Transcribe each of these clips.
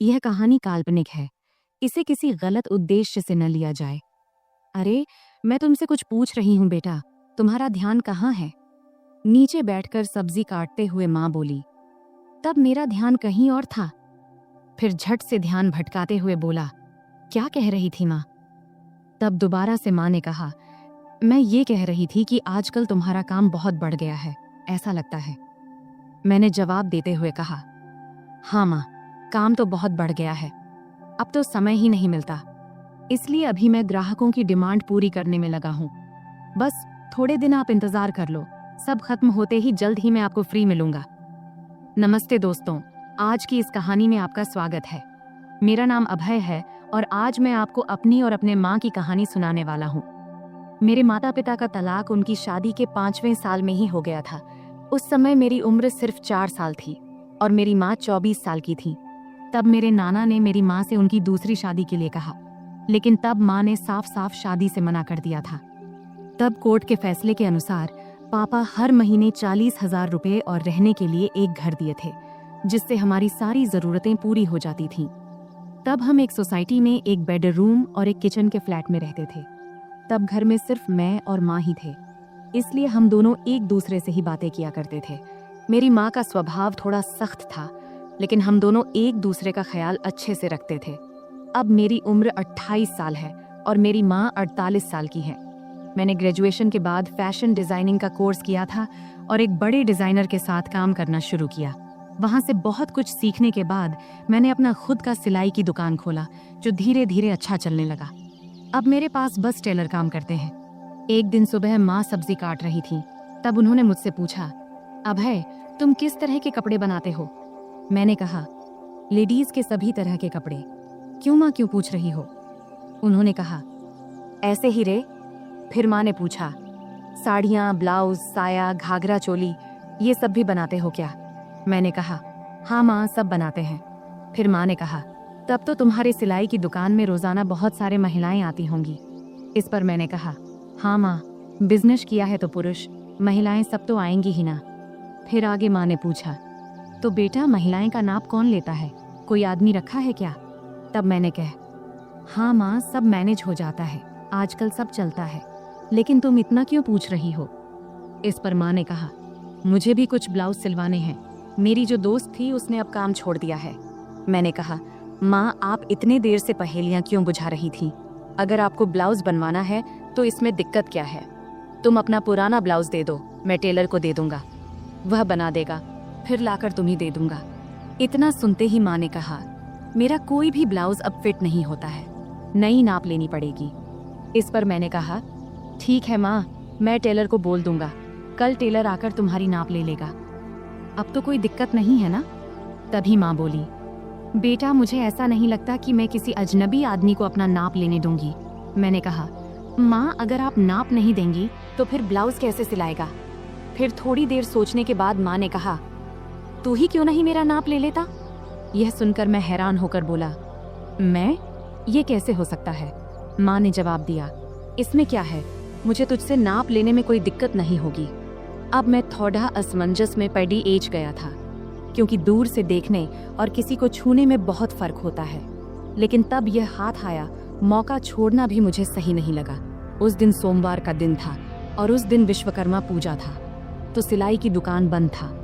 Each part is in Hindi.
यह कहानी काल्पनिक है। इसे किसी गलत उद्देश्य से न लिया जाए। अरे, मैं तुमसे कुछ पूछ रही हूँ बेटा, तुम्हारा ध्यान कहाँ है? नीचे बैठकर सब्जी काटते हुए माँ बोली। तब मेरा ध्यान कहीं और था। फिर झट से ध्यान भटकाते हुए बोला, क्या कह रही थी माँ? तब दोबारा से माँ ने कहा, मैं ये कह रही थी कि आजकल तुम्हारा काम बहुत बढ़ गया है, ऐसा लगता है। मैंने जवाब देते हुए कहा, हाँ माँ, काम तो बहुत बढ़ गया है। अब तो समय ही नहीं मिलता, इसलिए अभी मैं ग्राहकों की डिमांड पूरी करने में लगा हूँ। बस थोड़े दिन आप इंतजार कर लो, सब खत्म होते ही जल्द ही मैं आपको फ्री मिलूंगा। नमस्ते दोस्तों, आज की इस कहानी में आपका स्वागत है। मेरा नाम अभय है और आज मैं आपको अपनी और अपने माँ की कहानी सुनाने वाला हूँ। मेरे माता पिता का तलाक उनकी शादी के 5वें साल में ही हो गया था। उस समय मेरी उम्र सिर्फ 4 साल थी और मेरी माँ 24 साल की थी। तब मेरे नाना ने मेरी माँ से उनकी दूसरी शादी के लिए कहा, लेकिन तब माँ ने साफ साफ शादी से मना कर दिया था। तब कोर्ट के फैसले के अनुसार पापा हर महीने 40,000 रुपए और रहने के लिए एक घर दिए थे, जिससे हमारी सारी जरूरतें पूरी हो जाती थीं। तब हम एक सोसाइटी में एक बेडरूम और एक किचन के फ्लैट में रहते थे। तब घर में सिर्फ मैं और माँ ही थे, इसलिए हम दोनों एक दूसरे से ही बातें किया करते थे। मेरी माँ का स्वभाव थोड़ा सख्त था, लेकिन हम दोनों एक दूसरे का ख्याल अच्छे से रखते थे। अब मेरी उम्र 28 साल है और मेरी माँ 48 साल की है। मैंने ग्रेजुएशन के बाद फैशन डिजाइनिंग का कोर्स किया था और एक बड़े डिजाइनर के साथ काम करना शुरू किया। वहां से बहुत कुछ सीखने के बाद मैंने अपना खुद का सिलाई की दुकान खोला, जो धीरे धीरे अच्छा चलने लगा। अब मेरे पास बस टेलर काम करते हैं। एक दिन सुबह माँ सब्जी काट रही थी, तब उन्होंने मुझसे पूछा, अभय, तुम किस तरह के कपड़े बनाते हो? मैंने कहा, लेडीज के सभी तरह के कपड़े। क्यों माँ, क्यों पूछ रही हो? उन्होंने कहा, ऐसे ही रे। फिर माँ ने पूछा, साड़ियाँ, ब्लाउज, साया, घाघरा चोली, ये सब भी बनाते हो क्या? मैंने कहा, हाँ माँ, सब बनाते हैं। फिर माँ ने कहा, तब तो तुम्हारे सिलाई की दुकान में रोजाना बहुत सारे महिलाएं आती होंगी। इस पर मैंने कहा, हाँ माँ, बिजनेस किया है तो पुरुष महिलाएं सब तो आएंगी ही ना। फिर आगे माँ ने पूछा, तो बेटा महिलाएं का नाप कौन लेता है? कोई आदमी रखा है क्या? तब मैंने कहा, हाँ माँ, सब मैनेज हो जाता है, आजकल सब चलता है, लेकिन तुम इतना क्यों पूछ रही हो? इस पर माँ ने कहा, मुझे भी कुछ ब्लाउज सिलवाने हैं। मेरी जो दोस्त थी उसने अब काम छोड़ दिया है। मैंने कहा, माँ, आप इतने देर से पहेलियाँ क्यों बुझा रही थी? अगर आपको ब्लाउज बनवाना है तो इसमें दिक्कत क्या है? तुम अपना पुराना ब्लाउज दे दो, मैं टेलर को दे दूंगा, वह बना देगा, फिर लाकर तुम्हें दे दूंगा। इतना सुनते ही माँ ने कहा, मेरा कोई भी ब्लाउज अब फिट नहीं होता है, नई नाप लेनी पड़ेगी। इस पर मैंने कहा, ठीक है माँ, मैं टेलर को बोल दूंगा, कल टेलर आकर तुम्हारी नाप ले लेगा। अब तो कोई दिक्कत नहीं है ना? तभी माँ बोली, बेटा, मुझे ऐसा नहीं लगता कि मैं किसी अजनबी आदमी को अपना नाप लेने दूंगी। मैंने कहा, माँ, अगर आप नाप नहीं देंगी तो फिर ब्लाउज कैसे सिलाएगा? फिर थोड़ी देर सोचने के बाद माँ ने कहा, तू ही क्यों नहीं मेरा नाप ले लेता? यह सुनकर मैं हैरान होकर बोला, मैं? ये कैसे हो सकता है? माँ ने जवाब दिया, इसमें क्या है, मुझे तुझसे नाप लेने में कोई दिक्कत नहीं होगी। अब मैं थोड़ा असमंजस में पड़ी एज गया था, क्योंकि दूर से देखने और किसी को छूने में बहुत फर्क होता है। लेकिन तब यह हाथ आया, मौका छोड़ना भी मुझे सही नहीं लगा। उस दिन सोमवार का दिन था और उस दिन विश्वकर्मा पूजा था, तो सिलाई की दुकान बंद था।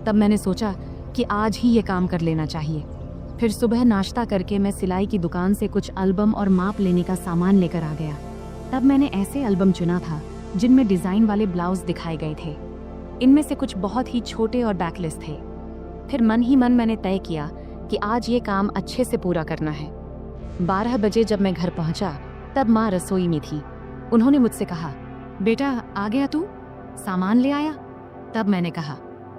तब मैंने सोचा कि आज ही ये काम कर लेना चाहिए। फिर सुबह नाश्ता करके मैं सिलाई की दुकान से कुछ एल्बम और माप लेने का सामान लेकर आ गया। तब मैंने ऐसे एल्बम चुना था जिनमें डिजाइन वाले ब्लाउज दिखाए गए थे। इनमें से कुछ बहुत ही छोटे और बैकलेस थे। फिर मन ही मन मैंने तय किया कि आज ये काम अच्छे से पूरा करना है। 12 बजे जब मैं घर पहुंचा तब माँ रसोई में थी। उन्होंने मुझसे कहा, बेटा, आ गया तू? सामान ले आया? तब मैंने कहा,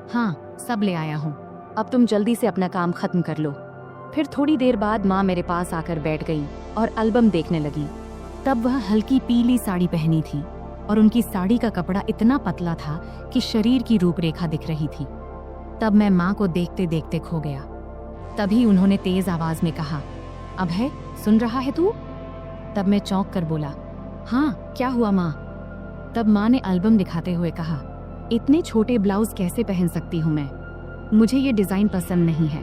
हाँ, सब ले आया हूँ, अब तुम जल्दी से अपना काम खत्म कर लो। फिर थोड़ी देर बाद माँ मेरे पास आकर बैठ गई और एल्बम देखने लगी। तब वह हल्की पीली साड़ी पहनी थी और उनकी साड़ी का कपड़ा इतना पतला था कि शरीर की रूपरेखा दिख रही थी। तब मैं माँ को देखते देखते खो गया। तभी उन्होंने तेज आवाज में कहा, अभय, सुन रहा है तू? तब मैं चौंक कर बोला, हाँ, क्या हुआ माँ? तब माँ ने एल्बम दिखाते हुए कहा, इतने छोटे ब्लाउज कैसे पहन सकती हूँ मैं? मुझे ये डिजाइन पसंद नहीं है।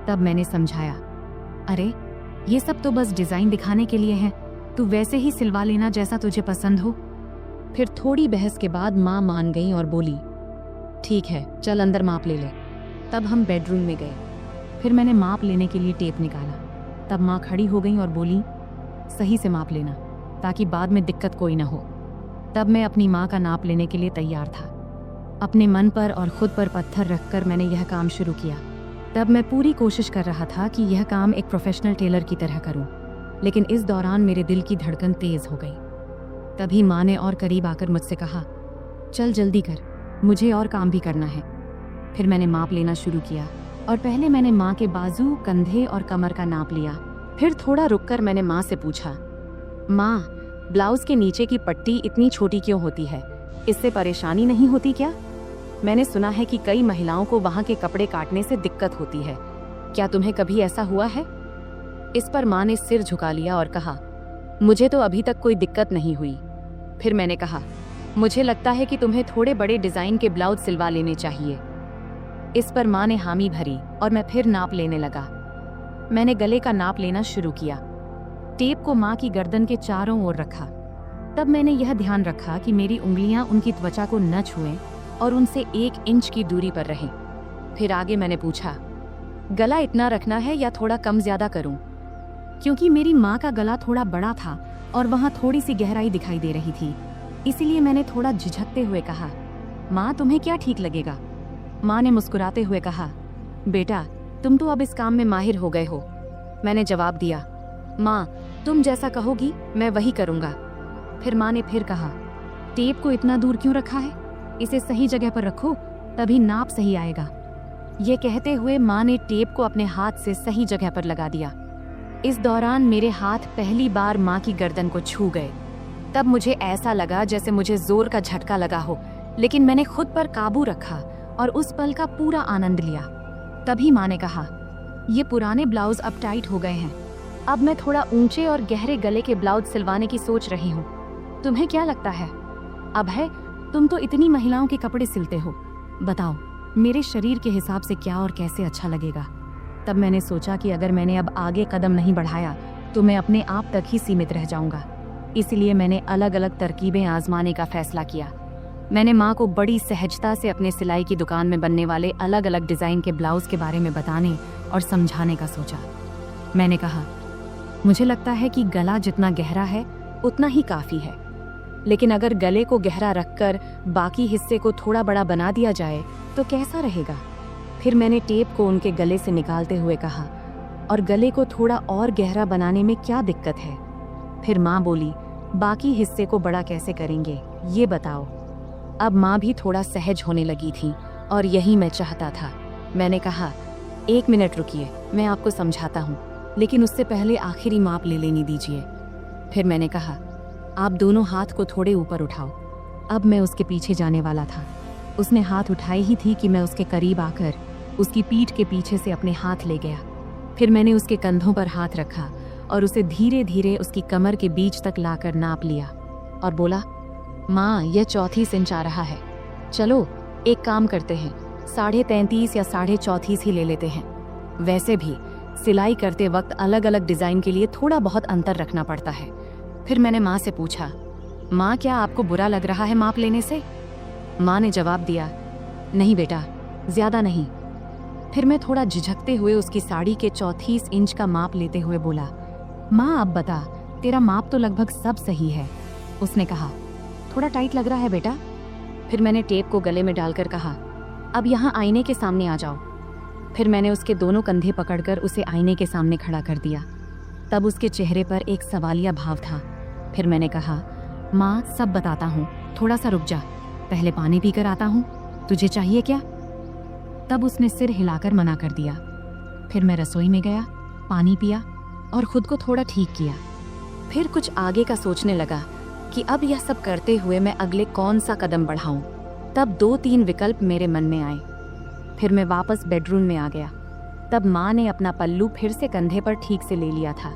तब मैंने समझाया, अरे ये सब तो बस डिजाइन दिखाने के लिए है, तू वैसे ही सिलवा लेना जैसा तुझे पसंद हो। फिर थोड़ी बहस के बाद माँ मान गई और बोली, ठीक है चल अंदर माप ले ले। तब हम बेडरूम में गए। फिर मैंने माप लेने के लिए टेप निकाला। तब माँ खड़ी हो गई और बोली, सही से माप लेना ताकि बाद में दिक्कत कोई ना हो। तब मैं अपनी माँ का नाप लेने के लिए तैयार था। अपने मन पर और खुद पर पत्थर रखकर मैंने यह काम शुरू किया। तब मैं पूरी कोशिश कर रहा था कि यह काम एक प्रोफेशनल टेलर की तरह करूं, लेकिन इस दौरान मेरे दिल की धड़कन तेज हो गई। तभी माँ ने और करीब आकर मुझसे कहा, चल जल्दी कर, मुझे और काम भी करना है। फिर मैंने माप लेना शुरू किया और पहले मैंने माँ के बाजू, कंधे और कमर का नाप लिया। फिर थोड़ा रुककर मैंने माँ से पूछा, माँ ब्लाउज के नीचे की पट्टी इतनी छोटी क्यों होती है? इससे परेशानी नहीं होती क्या? मैंने सुना है कि कई महिलाओं को वहाँ के कपड़े काटने से दिक्कत होती है, क्या तुम्हें कभी ऐसा हुआ है? इस पर माँ ने सिर झुका लिया और कहा, मुझे तो अभी तक कोई दिक्कत नहीं हुई। फिर मैंने कहा, मुझे लगता है कि तुम्हें थोड़े बड़े डिजाइन के ब्लाउज सिलवा लेने चाहिए। इस पर माँ ने हामी भरी और मैं फिर नाप लेने लगा। मैंने गले का नाप लेना शुरू किया। टेप को माँ की गर्दन के चारों ओर रखा। तब मैंने यह ध्यान रखा कि मेरी उंगलियां उनकी त्वचा को न छुएं और उनसे 1 इंच की दूरी पर रहें। फिर आगे मैंने पूछा, गला इतना रखना है या थोड़ा कम ज्यादा करूं? क्योंकि मेरी माँ का गला थोड़ा बड़ा था और वहाँ थोड़ी सी गहराई दिखाई दे रही थी, इसीलिए मैंने थोड़ा झिझकते हुए कहा, माँ तुम्हें क्या ठीक लगेगा? माँ ने मुस्कुराते हुए कहा, बेटा तुम तो अब इस काम में माहिर हो गए हो। मैंने जवाब दिया, माँ तुम जैसा कहोगी मैं वही करूँगा। फिर माँ ने फिर कहा, टेप को इतना दूर क्यों रखा है? इसे सही जगह पर रखो, तभी नाप सही आएगा। ये कहते हुए माँ ने टेप को अपने हाथ से सही जगह पर लगा दिया। इस दौरान मेरे हाथ पहली बार माँ की गर्दन को छू गए। तब मुझे ऐसा लगा जैसे मुझे जोर का झटका लगा हो, लेकिन मैंने खुद पर काबू रखा और उस पल का पूरा आनंद लिया। तभी माँ ने कहा, ये पुराने ब्लाउज अब टाइट हो गए हैं, अब मैं थोड़ा ऊंचे और गहरे गले के ब्लाउज सिलवाने की सोच रही हूँ। तुम्हें क्या लगता है? अब है, तुम तो इतनी महिलाओं के कपड़े सिलते हो, बताओ मेरे शरीर के हिसाब से क्या और कैसे अच्छा लगेगा। तब मैंने सोचा कि अगर मैंने अब आगे कदम नहीं बढ़ाया तो मैं अपने आप तक ही सीमित रह जाऊंगा। इसलिए मैंने अलग अलग तरकीबें आजमाने का फैसला किया। मैंने माँ को बड़ी सहजता से अपने सिलाई की दुकान में बनने वाले अलग अलग डिज़ाइन के ब्लाउज के बारे में बताने और समझाने का सोचा। मैंने कहा, मुझे लगता है कि गला जितना गहरा है उतना ही काफ़ी है, लेकिन अगर गले को गहरा रखकर बाकी हिस्से को थोड़ा बड़ा बना दिया जाए तो कैसा रहेगा? फिर मैंने टेप को उनके गले से निकालते हुए कहा, और गले को थोड़ा और गहरा बनाने में क्या दिक्कत है? फिर माँ बोली, बाकी हिस्से को बड़ा कैसे करेंगे ये बताओ। अब माँ भी थोड़ा सहज होने लगी थी और यही मैं चाहता था। मैंने कहा, 1 मिनट रुकिए, मैं आपको समझाता हूँ, लेकिन उससे पहले आखिरी माप ले लेनी दीजिए। फिर मैंने कहा, आप दोनों हाथ को थोड़े ऊपर उठाओ। अब मैं उसके पीछे जाने वाला था। उसने हाथ उठाए ही थी कि मैं उसके करीब आकर उसकी पीठ के पीछे से अपने हाथ ले गया। फिर मैंने उसके कंधों पर हाथ रखा और उसे धीरे धीरे उसकी कमर के बीच तक लाकर नाप लिया और बोला, माँ यह 34 इंच आ रहा है। चलो एक काम करते हैं, 33.5 या 34.5 ही ले लेते हैं। वैसे भी सिलाई करते वक्त अलग अलग डिज़ाइन के लिए थोड़ा बहुत अंतर रखना पड़ता है। फिर मैंने माँ से पूछा, माँ क्या आपको बुरा लग रहा है माप लेने से? माँ ने जवाब दिया, नहीं बेटा, ज़्यादा नहीं। फिर मैं थोड़ा झिझकते हुए उसकी साड़ी के 34 इंच का माप लेते हुए बोला, माँ अब बता, तेरा माप तो लगभग सब सही है। उसने कहा, थोड़ा टाइट लग रहा है बेटा। फिर मैंने टेप को गले में डालकर कहा, अब यहाँ आईने के सामने आ जाओ। फिर मैंने उसके दोनों कंधे पकड़कर उसे आईने के सामने खड़ा कर दिया। तब उसके चेहरे पर एक सवालिया भाव था। फिर मैंने कहा, माँ सब बताता हूँ, थोड़ा सा रुक जा, पहले पानी पीकर आता हूँ, तुझे चाहिए क्या? तब उसने सिर हिलाकर मना कर दिया। फिर मैं रसोई में गया, पानी पिया और खुद को थोड़ा ठीक किया। फिर कुछ आगे का सोचने लगा कि अब यह सब करते हुए मैं अगले कौन सा कदम बढ़ाऊं। तब 2-3 विकल्प मेरे मन में आए। फिर मैं वापस बेडरूम में आ गया। तब माँ ने अपना पल्लू फिर से कंधे पर ठीक से ले लिया था,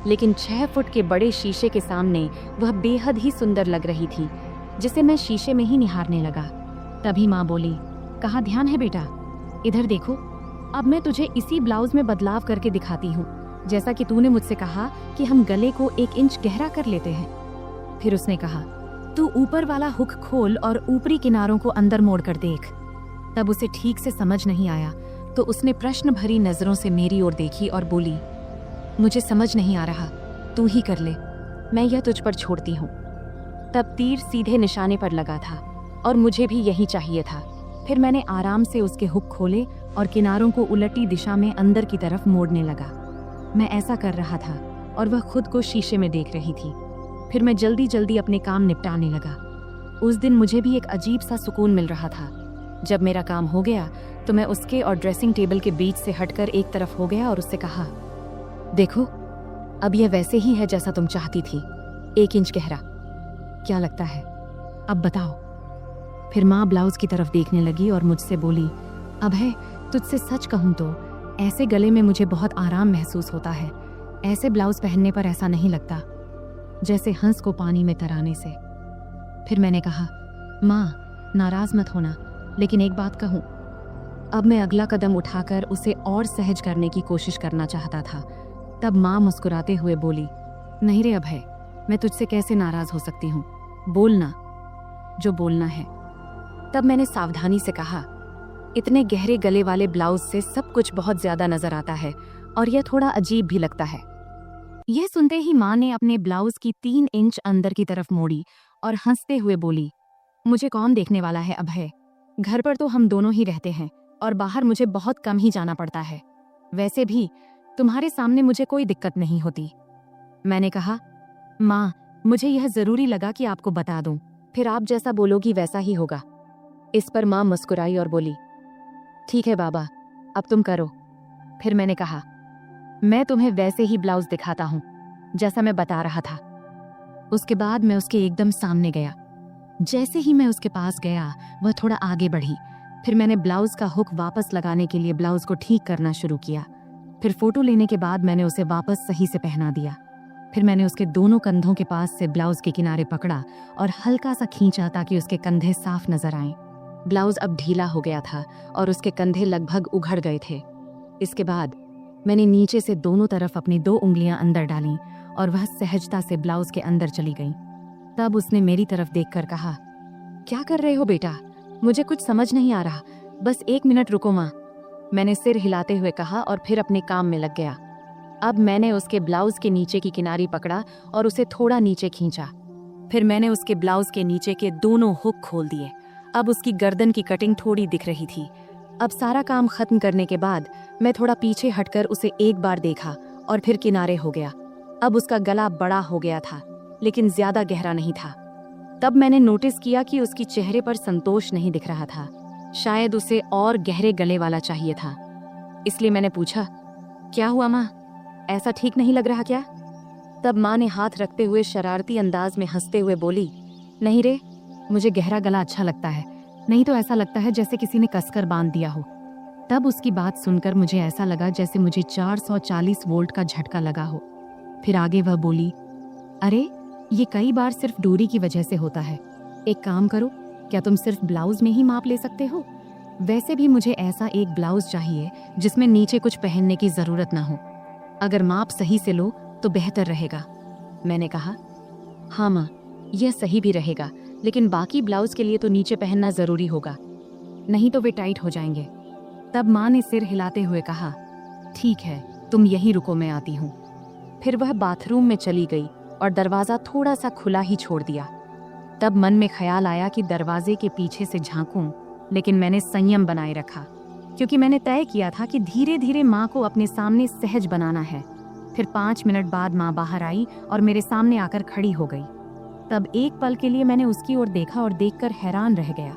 लेकिन 6 फुट के बड़े शीशे के सामने वह बेहद ही सुंदर लग रही थी, जिसे मैं शीशे में ही निहारने लगा। तभी माँ बोली, कहाँ ध्यान है बेटा, इधर देखो, अब मैं तुझे इसी ब्लाउज में बदलाव करके दिखाती हूँ। जैसा कि तूने मुझसे कहा कि हम गले को 1 इंच गहरा कर लेते हैं। फिर उसने कहा, तू ऊपर वाला हुक खोल और ऊपरी किनारों को अंदर मोड़ कर देख। तब उसे ठीक से समझ नहीं आया तो उसने प्रश्न भरी नजरों से मेरी ओर देखी और बोली, मुझे समझ नहीं आ रहा, तू ही कर ले, मैं यह तुझ पर छोड़ती हूँ। तब तीर सीधे निशाने पर लगा था और मुझे भी यही चाहिए था। फिर मैंने आराम से उसके हुक खोले और किनारों को उलटी दिशा में अंदर की तरफ मोड़ने लगा। मैं ऐसा कर रहा था और वह खुद को शीशे में देख रही थी। फिर मैं जल्दी जल्दी अपने काम निपटाने लगा। उस दिन मुझे भी एक अजीब सा सुकून मिल रहा था। जब मेरा काम हो गया तो मैं उसके और ड्रेसिंग टेबल के बीच से हटकर एक तरफ हो गया और उससे कहा, देखो, अब यह वैसे ही है जैसा तुम चाहती थी, 1 इंच गहरा। क्या लगता है, अब बताओ। फिर माँ ब्लाउज की तरफ देखने लगी और मुझसे बोली, अभय, तुझसे सच कहूँ तो ऐसे गले में मुझे बहुत आराम महसूस होता है। ऐसे ब्लाउज पहनने पर ऐसा नहीं लगता जैसे हंस को पानी में तराने से। फिर मैंने कहा, माँ नाराज मत होना, लेकिन एक बात कहूँ। अब मैं अगला कदम उठाकर उसे और सहज करने की कोशिश करना चाहता था। तब माँ मुस्कुराते हुए बोली, नहीं रे अभय, मैं तुझसे कैसे नाराज हो सकती हूँ, बोलना जो बोलना है। तब मैंने सावधानी से कहा, इतने गहरे गले वाले ब्लाउज से सब कुछ बहुत ज्यादा नजर आता है और यह थोड़ा अजीब भी लगता है। यह सुनते ही माँ ने अपने ब्लाउज की 3 इंच अंदर की तरफ मोड़ी और हंसते हुए बोली, मुझे कौन देखने वाला है अभय, घर पर तो हम दोनों ही रहते हैं और बाहर मुझे बहुत कम ही जाना पड़ता है। वैसे भी तुम्हारे सामने मुझे कोई दिक्कत नहीं होती। मैंने कहा, माँ, मुझे यह जरूरी लगा कि आपको बता दूं, फिर आप जैसा बोलोगी वैसा ही होगा। इस पर माँ मुस्कुराई और बोली, ठीक है बाबा, अब तुम करो। फिर मैंने कहा, मैं तुम्हें वैसे ही ब्लाउज दिखाता हूँ जैसा मैं बता रहा था। उसके बाद मैं उसके एकदम सामने गया। जैसे ही मैं उसके पास गया, वह थोड़ा आगे बढ़ी। फिर मैंने ब्लाउज का हुक वापस लगाने के लिए ब्लाउज को ठीक करना शुरू किया। फिर फोटो लेने के बाद मैंने उसे वापस सही से पहना दिया। फिर मैंने उसके दोनों कंधों के पास से ब्लाउज के किनारे पकड़ा और हल्का सा खींचा ताकि उसके कंधे साफ नजर आएं। ब्लाउज अब ढीला हो गया था और उसके कंधे लगभग उघड़ गए थे। इसके बाद मैंने नीचे से दोनों तरफ अपनी 2 उंगलियां अंदर डालीं और वह सहजता से ब्लाउज के अंदर चली गई। तब उसने मेरी तरफ देखकर कहा, क्या कर रहे हो बेटा, मुझे कुछ समझ नहीं आ रहा, बस 1 मिनट रुको माँ। मैंने सिर हिलाते हुए कहा और फिर अपने काम में लग गया। अब मैंने उसके ब्लाउज के नीचे की किनारी पकड़ा और उसे थोड़ा नीचे खींचा। फिर मैंने उसके ब्लाउज के नीचे के दोनों हुक खोल दिए। अब उसकी गर्दन की कटिंग थोड़ी दिख रही थी। अब सारा काम खत्म करने के बाद मैं थोड़ा पीछे हटकर उसे एक बार देखा और फिर किनारे हो गया। अब उसका गला बड़ा हो गया था, लेकिन ज्यादा गहरा नहीं था। तब मैंने नोटिस किया कि उसकी चेहरे पर संतोष नहीं दिख रहा था। शायद उसे और गहरे गले वाला चाहिए था। इसलिए मैंने पूछा, क्या हुआ माँ, ऐसा ठीक नहीं लग रहा क्या? तब माँ ने हाथ रखते हुए शरारती अंदाज में हंसते हुए बोली, नहीं रे, मुझे गहरा गला अच्छा लगता है, नहीं तो ऐसा लगता है जैसे किसी ने कसकर बांध दिया हो। तब उसकी बात सुनकर मुझे ऐसा लगा जैसे मुझे 440 वोल्ट का झटका लगा हो। फिर आगे वह बोली, अरे ये कई बार सिर्फ दूरी की वजह से होता है। एक काम करो, क्या तुम सिर्फ ब्लाउज में ही माप ले सकते हो? वैसे भी मुझे ऐसा एक ब्लाउज चाहिए जिसमें नीचे कुछ पहनने की जरूरत ना हो। अगर माप सही से लो तो बेहतर रहेगा। मैंने कहा, हाँ माँ, यह सही भी रहेगा, लेकिन बाकी ब्लाउज के लिए तो नीचे पहनना जरूरी होगा, नहीं तो वे टाइट हो जाएंगे। तब माँ ने सिर हिलाते हुए कहा, ठीक है, तुम यहीं रुको, मैं आती हूँ। फिर वह बाथरूम में चली गई और दरवाजा थोड़ा सा खुला ही छोड़ दिया। तब मन में ख्याल आया कि दरवाजे के पीछे से झांकूं, लेकिन मैंने संयम बनाए रखा, क्योंकि मैंने तय किया था कि धीरे धीरे माँ को अपने सामने सहज बनाना है। फिर 5 मिनट बाद माँ बाहर आई और मेरे सामने आकर खड़ी हो गई। तब एक पल के लिए मैंने उसकी ओर देखा और देखकर हैरान रह गया,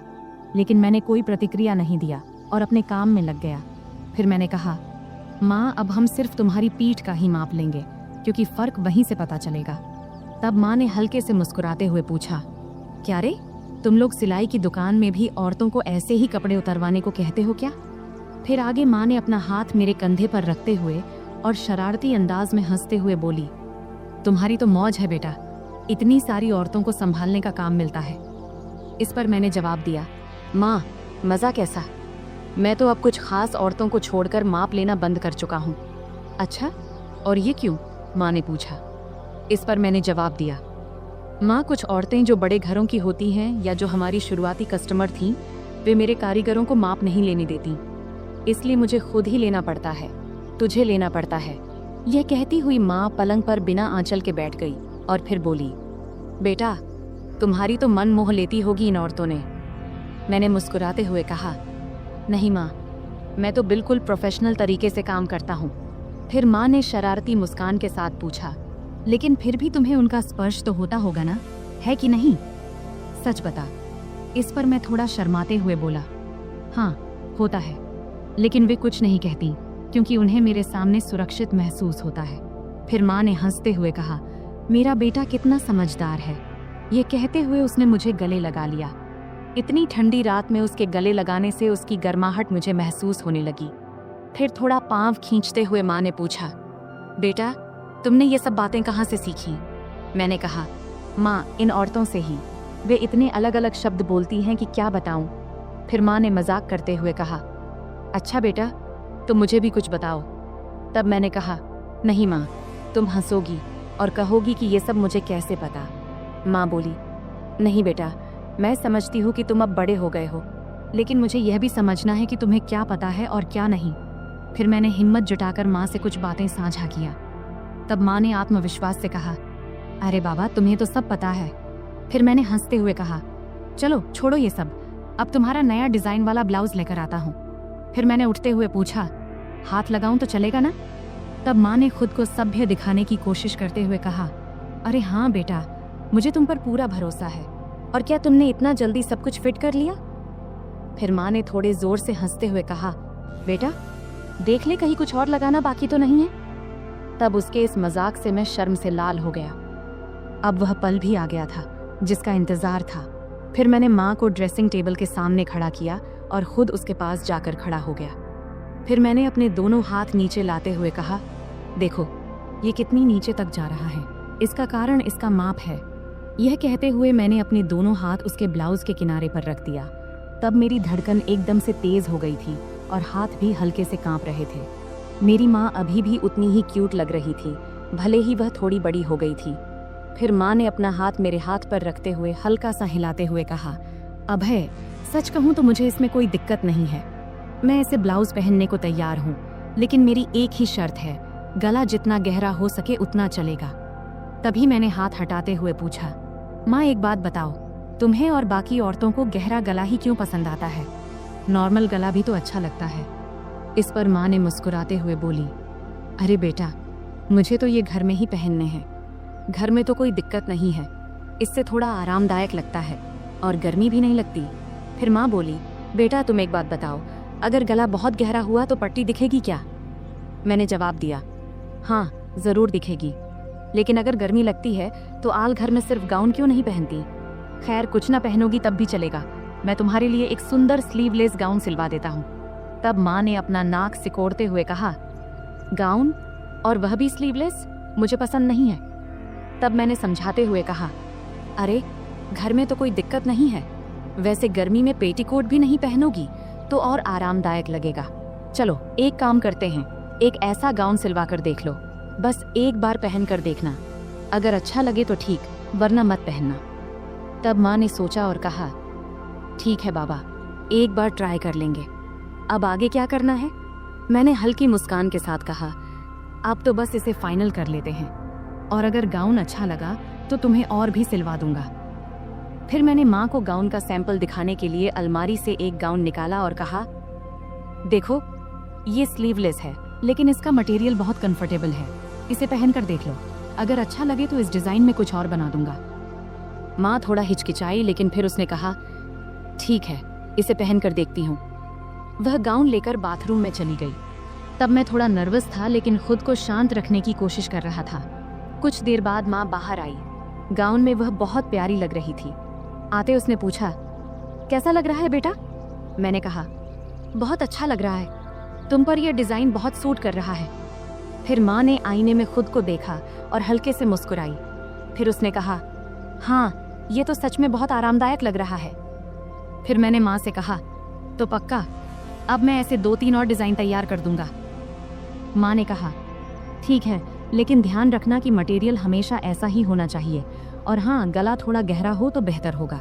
लेकिन मैंने कोई प्रतिक्रिया नहीं दिया और अपने काम में लग गया। फिर मैंने कहा, माँ, अब हम सिर्फ तुम्हारी पीठ का ही माप लेंगे, क्योंकि फर्क वहीं से पता चलेगा। तब माँ ने हल्के से मुस्कुराते हुए पूछा, क्या रे, तुम लोग सिलाई की दुकान में भी औरतों को ऐसे ही कपड़े उतरवाने को कहते हो क्या? फिर आगे माँ ने अपना हाथ मेरे कंधे पर रखते हुए और शरारती अंदाज में हंसते हुए बोली, तुम्हारी तो मौज है बेटा, इतनी सारी औरतों को संभालने का काम मिलता है। इस पर मैंने जवाब दिया, माँ, मज़ा कैसा? मैं तो अब कुछ खास औरतों को छोड़कर माप लेना बंद कर चुका हूँ। अच्छा, और ये क्यों? माँ ने पूछा। इस पर मैंने जवाब दिया, माँ, कुछ औरतें जो बड़े घरों की होती हैं या जो हमारी शुरुआती कस्टमर थीं, वे मेरे कारीगरों को माप नहीं लेने देती, इसलिए मुझे खुद ही लेना पड़ता है, तुझे लेना पड़ता है। यह कहती हुई माँ पलंग पर बिना आंचल के बैठ गई और फिर बोली, बेटा, तुम्हारी तो मन मोह लेती होगी इन औरतों ने। मैंने मुस्कुराते हुए कहा, नहीं माँ, मैं तो बिल्कुल प्रोफेशनल तरीके से काम करता हूँ। फिर माँ ने शरारती मुस्कान के साथ पूछा, लेकिन फिर भी तुम्हें उनका स्पर्श तो होता होगा ना, है कि नहीं? सच बता। इस पर मैं थोड़ा शर्माते हुए बोला, हाँ, होता है, लेकिन वे कुछ नहीं कहती क्योंकि उन्हें मेरे सामने सुरक्षित महसूस होता है। फिर माँ ने हंसते हुए कहा, मेरा बेटा कितना समझदार है। ये कहते हुए उसने मुझे गले लगा लिया। इतनी ठंडी रात में उसके गले लगाने से उसकी गर्माहट मुझे महसूस होने लगी। फिर थोड़ा पांव खींचते हुए माँ ने पूछा, बेटा, तुमने ये सब बातें कहाँ से सीखी? मैंने कहा, माँ, इन औरतों से ही। वे इतने अलग अलग शब्द बोलती हैं कि क्या बताऊं। फिर माँ ने मजाक करते हुए कहा, अच्छा बेटा, तुम मुझे भी कुछ बताओ। तब मैंने कहा, नहीं माँ, तुम हंसोगी और कहोगी कि ये सब मुझे कैसे पता। माँ बोली, नहीं बेटा, मैं समझती हूँ कि तुम अब बड़े हो गए हो, लेकिन मुझे यह भी समझना है कि तुम्हें क्या पता है और क्या नहीं। फिर मैंने हिम्मत जुटाकर माँ से कुछ बातें साझा किया। तब माँ ने आत्मविश्वास से कहा, अरे बाबा, तुम्हें तो सब पता है। फिर मैंने हंसते हुए कहा, चलो छोड़ो ये सब, अब तुम्हारा नया डिजाइन वाला ब्लाउज लेकर आता हूँ। फिर मैंने उठते हुए पूछा, हाथ लगाऊं तो चलेगा ना? तब माँ ने खुद को सभ्य दिखाने की कोशिश करते हुए कहा, अरे हाँ बेटा, मुझे तुम पर पूरा भरोसा है। और क्या तुमने इतना जल्दी सब कुछ फिट कर लिया? फिर माँ ने थोड़े जोर से हंसते हुए कहा, बेटा, देख ले कहीं कुछ और लगाना बाकी तो नहीं है। तब उसके इस मजाक से मैं शर्म से लाल हो गया। अब वह पल भी आ गया था जिसका इंतजार था। फिर मैंने माँ को ड्रेसिंग टेबल के सामने खड़ा किया और खुद उसके पास जाकर खड़ा हो गया। फिर मैंने अपने दोनों हाथ नीचे लाते हुए कहा, देखो, ये कितनी नीचे तक जा रहा है, इसका कारण इसका माप है। यह कहते हुए मैंने अपने दोनों हाथ उसके ब्लाउज के किनारे पर रख दिया। तब मेरी धड़कन एकदम से तेज हो गई थी और हाथ भी हल्के से कांप रहे थे। मेरी माँ अभी भी उतनी ही क्यूट लग रही थी, भले ही वह थोड़ी बड़ी हो गई थी। फिर माँ ने अपना हाथ मेरे हाथ पर रखते हुए हल्का सा हिलाते हुए कहा, अभय, सच कहूँ तो मुझे इसमें कोई दिक्कत नहीं है। मैं ऐसे ब्लाउज पहनने को तैयार हूँ, लेकिन मेरी एक ही शर्त है, गला जितना गहरा हो सके उतना चलेगा। तभी मैंने हाथ हटाते हुए पूछा, माँ, एक बात बताओ, तुम्हें और बाकी औरतों को गहरा गला ही क्यों पसंद आता है? नॉर्मल गला भी तो अच्छा लगता है। इस पर माँ ने मुस्कुराते हुए बोली, अरे बेटा, मुझे तो ये घर में ही पहनने हैं। घर में तो कोई दिक्कत नहीं है, इससे थोड़ा आरामदायक लगता है और गर्मी भी नहीं लगती। फिर माँ बोली, बेटा, तुम एक बात बताओ, अगर गला बहुत गहरा हुआ तो पट्टी दिखेगी क्या? मैंने जवाब दिया, हाँ, जरूर दिखेगी, लेकिन अगर गर्मी लगती है तो आल घर में सिर्फ गाउन क्यों नहीं पहनती? खैर, कुछ ना पहनोगी तब भी चलेगा, मैं तुम्हारे लिए एक सुंदर स्लीवलेस गाउन सिलवा देता हूँ। तब माँ ने अपना नाक सिकोड़ते हुए कहा, गाउन, और वह भी स्लीवलेस? मुझे पसंद नहीं है। तब मैंने समझाते हुए कहा, अरे, घर में तो कोई दिक्कत नहीं है, वैसे गर्मी में पेटीकोट भी नहीं पहनोगी तो और आरामदायक लगेगा। चलो एक काम करते हैं, एक ऐसा गाउन सिलवा कर देख लो, बस एक बार पहन कर देखना, अगर अच्छा लगे तो ठीक, वरना मत पहनना। तब माँ ने सोचा और कहा, ठीक है बाबा, एक बार ट्राई कर लेंगे, अब आगे क्या करना है? मैंने हल्की मुस्कान के साथ कहा, अब तो बस इसे फाइनल कर लेते हैं, और अगर गाउन अच्छा लगा तो तुम्हें और भी सिलवा दूंगा। फिर मैंने माँ को गाउन का सैंपल दिखाने के लिए अलमारी से एक गाउन निकाला और कहा, देखो, ये स्लीवलेस है, लेकिन इसका मटेरियल बहुत कंफर्टेबल है, इसे पहन कर देख लो, अगर अच्छा लगे तो इस डिजाइन में कुछ और बना दूंगा। माँ थोड़ा हिचकिचाई, लेकिन फिर उसने कहा, ठीक है, इसे पहन कर देखती हूँ। वह गाउन लेकर बाथरूम में चली गई। तब मैं थोड़ा नर्वस था, लेकिन खुद को शांत रखने की कोशिश कर रहा था। कुछ देर बाद माँ बाहर आई। गाउन में वह बहुत प्यारी लग रही थी। आते उसने पूछा, कैसा लग रहा है बेटा? मैंने कहा, बहुत अच्छा लग रहा है, तुम पर यह डिजाइन बहुत सूट कर रहा है। फिर माँ ने आईने में खुद को देखा और हल्के से मुस्कुराई। फिर उसने कहा, हाँ, ये तो सच में बहुत आरामदायक लग रहा है। फिर मैंने माँ से कहा, तो पक्का, अब मैं ऐसे 2-3 और डिजाइन तैयार कर दूंगा। माँ ने कहा, ठीक है, लेकिन ध्यान रखना कि मटेरियल हमेशा ऐसा ही होना चाहिए, और हाँ, गला थोड़ा गहरा हो तो बेहतर होगा।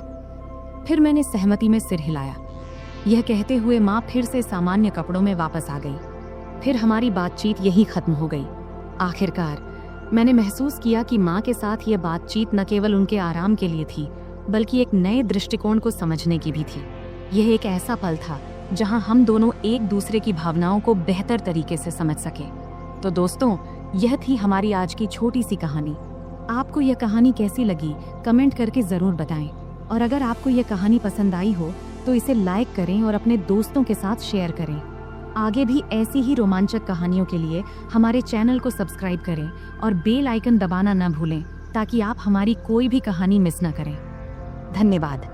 फिर मैंने सहमति में सिर हिलाया। यह कहते हुए माँ फिर से सामान्य कपड़ों में वापस आ गई। फिर हमारी बातचीत यही खत्म हो गई। आखिरकार मैंने महसूस किया कि माँ के साथ यह बातचीत न केवल उनके आराम के लिए थी, बल्कि एक नए दृष्टिकोण को समझने की भी थी। यह एक ऐसा पल था जहां हम दोनों एक दूसरे की भावनाओं को बेहतर तरीके से समझ सके। तो दोस्तों, यह थी हमारी आज की छोटी सी कहानी। आपको यह कहानी कैसी लगी कमेंट करके ज़रूर बताएं, और अगर आपको यह कहानी पसंद आई हो तो इसे लाइक करें और अपने दोस्तों के साथ शेयर करें। आगे भी ऐसी ही रोमांचक कहानियों के लिए हमारे चैनल को सब्सक्राइब करें और बेल आइकन दबाना न भूलें, ताकि आप हमारी कोई भी कहानी मिस न करें। धन्यवाद।